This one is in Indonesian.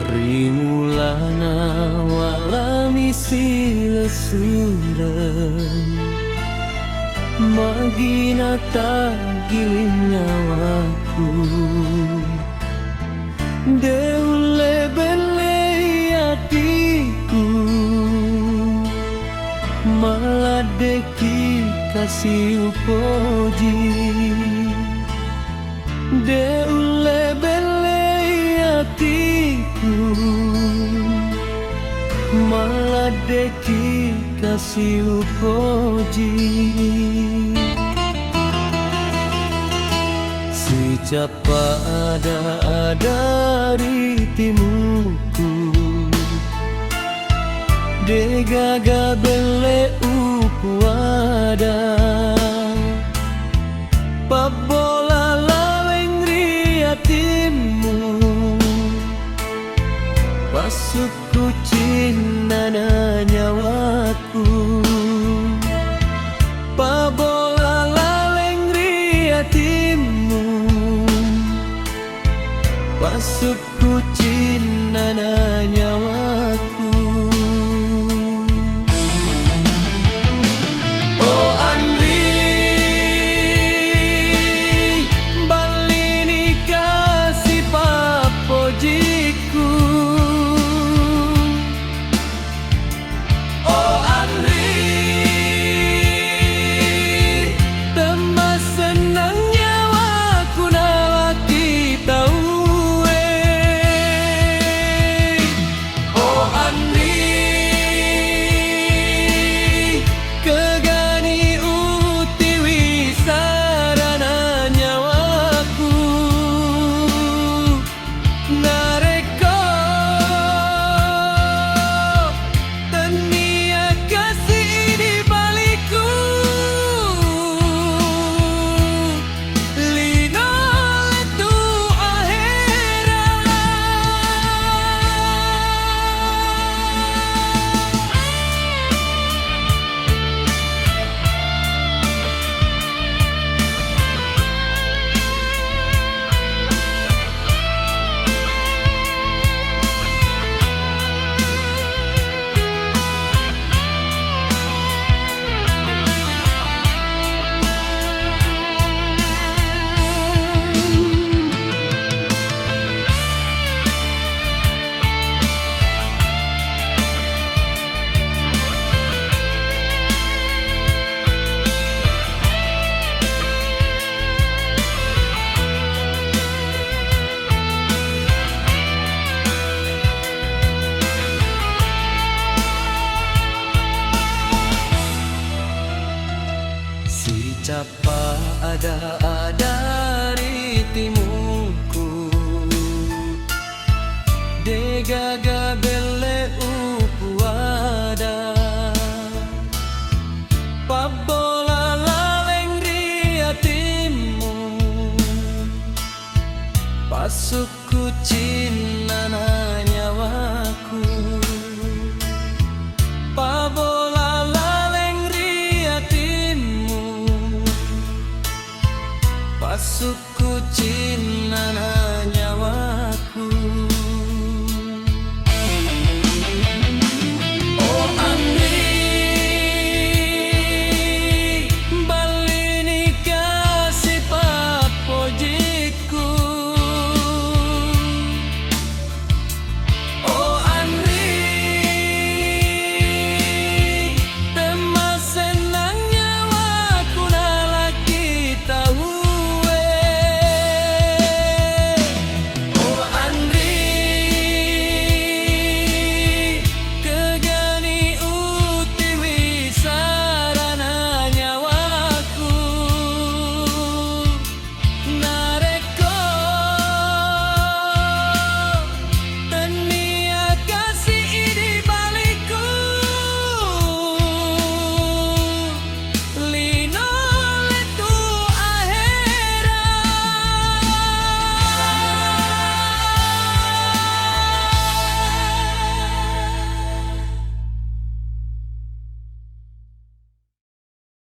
Rimulana walami silesuran Magina tagilin nyawaku Deule bele hatiku Maladeki kasih upoji Deule bele hatiku Maladeki kasih upoji Siapa ada dari timuku Degaga bele upuada Pabola laweng riatimu Pasuku cinta nyawaku Pabola laweng riatimu Pasuku cinta nyawaku Oh Andri balini kasih papojiku Oh Andri temas senang nyawaku nawaki tahu Siapa ada dari timuku Degaga bele